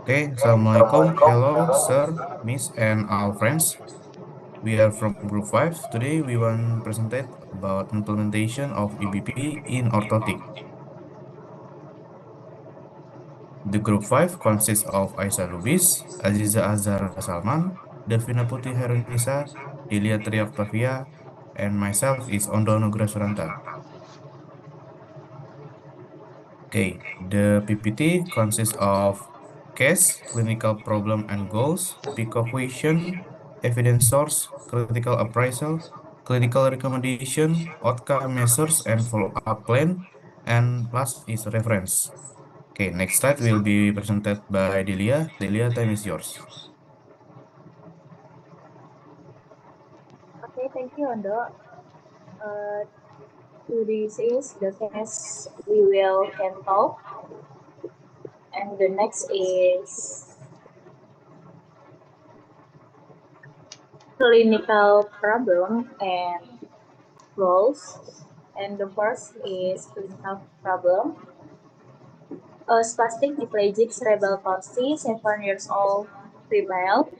Okay, Assalamualaikum. Hello, sir, miss, and all friends. We are from Group 5. Today, we want to present about implementation of EBP in orthotic. The Group 5 consists of Aisyah Lubis, Aziza Azhara Salman, Davina Putih Herunisa, Delia Tri Octavia, and myself is Ondo Nugra Suranta. Okay, the PPT consists of case, clinical problem and goals, PICO question, evidence source, critical appraisal, clinical recommendation, outcome measures, and follow-up plan. And last is reference. Okay, next slide will be presented by Delia. Delia, time is yours. Okay, thank you, Ando. This is the case we will can talk, and the next is clinical problem and goals. And the first is clinical problem. A spastic diplegic cerebral palsy, 7 years old female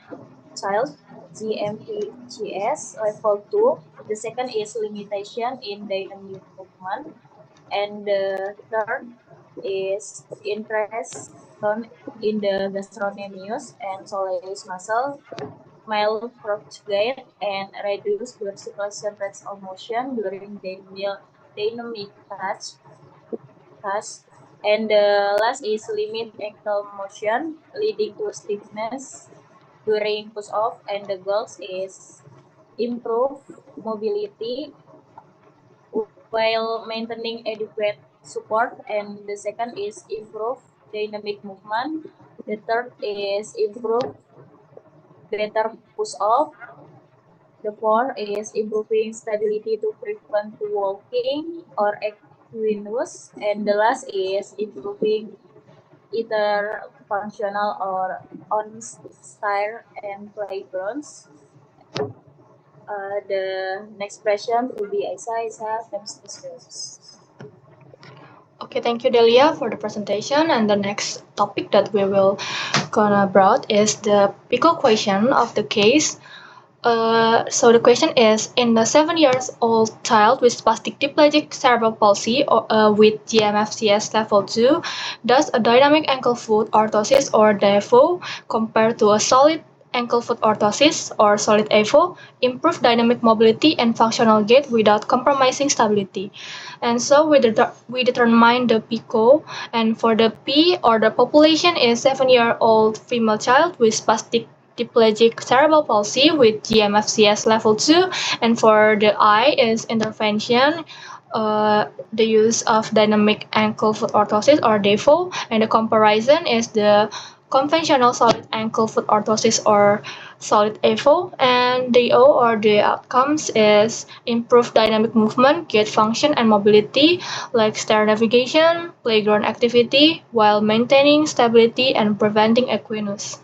child, GMPGS level 2. The second is limitation in dynamic movement. And the third is interest in the gastrocnemius and soleus muscle, mild propagate, and reduced dorsiflexion range of motion during dynamic task. And the last is limit ankle motion, leading to stiffness during push off. And the goals is improve mobility while maintaining adequate support. And the second is improve dynamic movement. The third is improve better push off. The fourth is improving stability to prevent walking or equinus. And the last is improving either functional or on style and playgrounds. The next question will be Isa. Thanks to Okay, thank you, Delia, for the presentation. And the next topic that we will gonna about is the PICO question of the case. So the question is: in a 7 years old child with spastic diplegic cerebral palsy with GMFCS level 2, does a dynamic ankle foot orthosis or DEFO compared to a solid ankle foot orthosis or solid AFO improve dynamic mobility and functional gait without compromising stability? And so we determine the PICO, and for the P, or the population is 7-year-old female child with spastic diplegic cerebral palsy with GMFCS level 2, and for the I is intervention, the use of dynamic ankle foot orthosis or DEFO, and the comparison is the conventional solid ankle foot orthosis or solid AFO, and the O, or the outcomes, is improved dynamic movement, gait function, and mobility like stair navigation, playground activity, while maintaining stability and preventing equinus.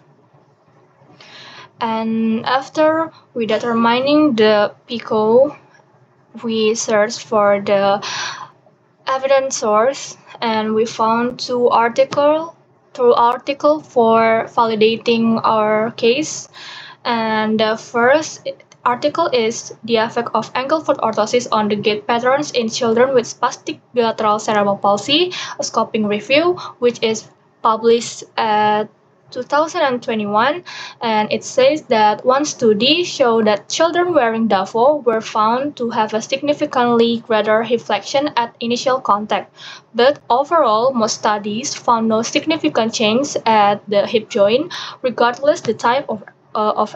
And after we determining the PICO, we searched for the evidence source, and we found two article for validating our case. And the first article is the effect of ankle foot orthosis on the gait patterns in children with spastic bilateral cerebral palsy, a scoping review, which is published at 2021, and it says that one study showed that children wearing DAFO were found to have a significantly greater hip flexion at initial contact, but overall most studies found no significant change at the hip joint regardless the type of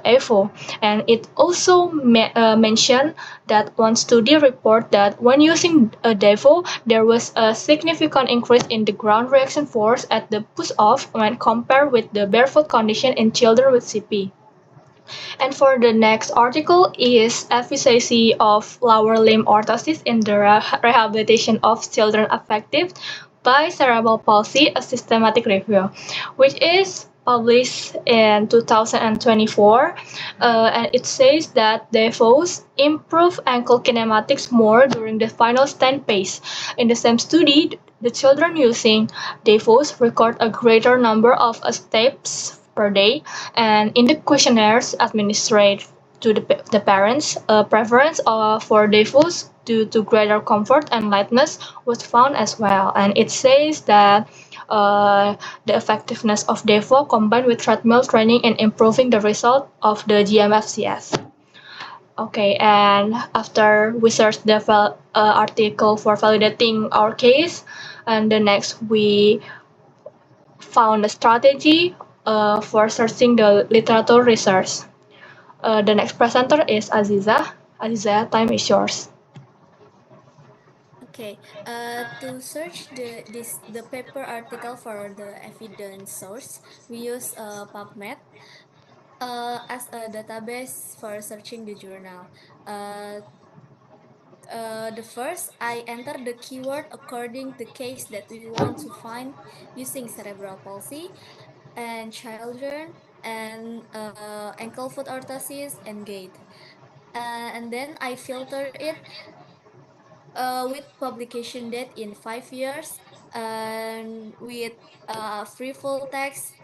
AFO. And it also mentioned that one study report that when using a DEFO, there was a significant increase in the ground reaction force at the push-off when compared with the barefoot condition in children with CP. And for the next article is efficacy of lower limb orthosis in the rehabilitation of children affected by cerebral palsy, a systematic review, which is published in 2024, and it says that DEFOs improve ankle kinematics more during the final stand pace. In the same study, The children using DeFOS record a greater number of steps per day, and in the questionnaires administered to the parents, a preference for DeFOS due to greater comfort and lightness was found as well. And it says that the effectiveness of DeFo combined with treadmill training in improving the result of the GMFCS. Okay, and after we search the article for validating our case, and the next we found a strategy for searching the literature research. The next presenter is Aziza. Aziza, time is yours. Okay, to search the paper article for the evidence source, we use PubMed as a database for searching the journal. The first, I enter the keyword according the case that we want to find using cerebral palsy and children and ankle foot orthosis and gait. And then I filter it with publication date in 5 years and with free full text,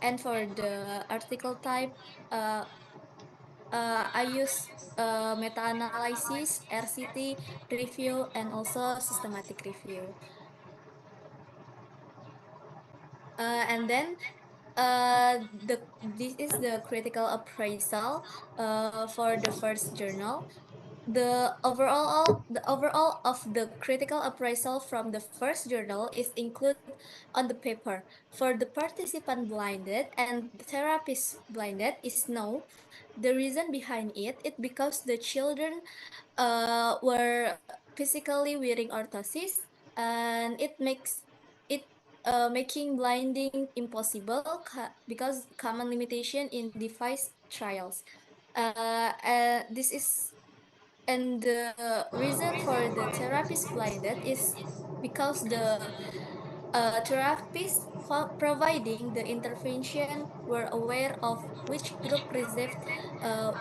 and for the article type, I use meta-analysis, RCT, review, and also systematic review. And then this is the critical appraisal for the first journal. The overall of the critical appraisal from the first journal is included on the paper. For the participant blinded and the therapist blinded is no. The reason behind it because the children were physically wearing orthosis, and it makes it making blinding impossible because common limitation in device trials. This is and the reason for the therapist blinded is because the therapists providing the intervention were aware of which group received uh,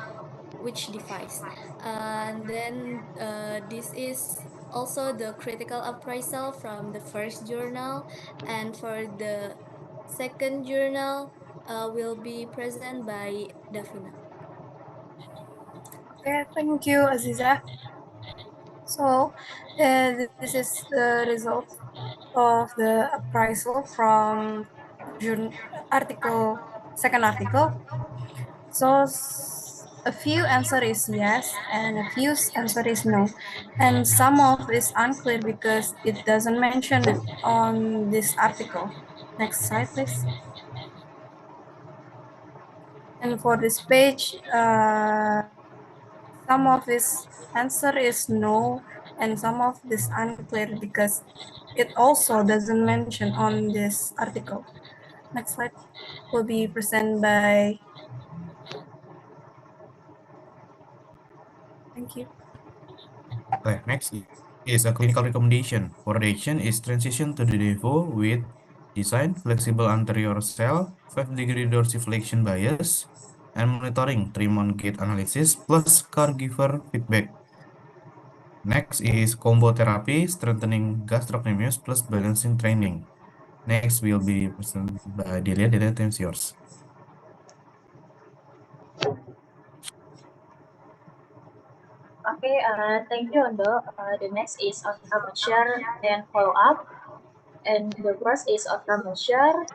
which device. And then this is also the critical appraisal from the first journal, and for the second journal will be present by Davina. Okay, thank you, Aziza. So, this is the result of the appraisal from second article. So, a few answer is yes, and a few answer is no, and some of is unclear because it doesn't mention it on this article. Next slide, please. And for this page, some of this answer is no, and some of this unclear because it also doesn't mention on this article. Next slide will be presented by. Thank you. Okay, next is a clinical recommendation. For the action is transition to the DEVO with design, flexible anterior cell, 5-degree dorsiflexion bias, and monitoring 3-month gait analysis plus caregiver feedback. Next is combo therapy, strengthening gastrocnemius plus balancing training. Next will be presented by Delia. Delia, time is yours. Okay, thank you, Ondo. The next is outcome measure and follow up. And the first is outcome measure,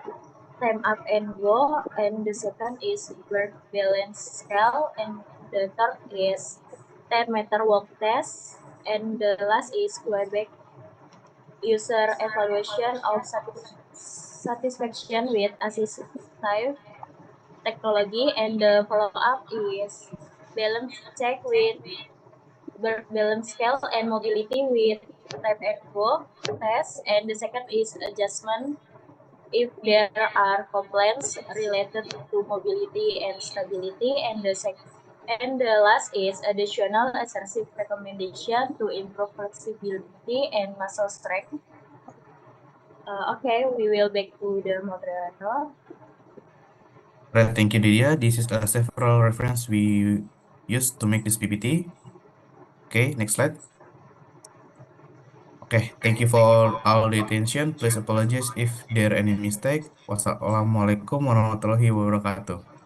time up and go. And the second is work balance scale. And the third is 10-meter walk test. And the last is Quebec user evaluation of satisfaction with assistive technology. And the follow up is balance check with work balance scale and mobility with type and go test. And the second is adjustment if there are complaints related to mobility and stability. And the last is additional exercise recommendation to improve flexibility and muscle strength. Okay, we will back to the moderator. Right, thank you, Delia. This is several reference we used to make this PPT. Okay, next slide. Okay, thank you for all the attention. Please apologize if there any mistake. Wassalamualaikum warahmatullahi wabarakatuh.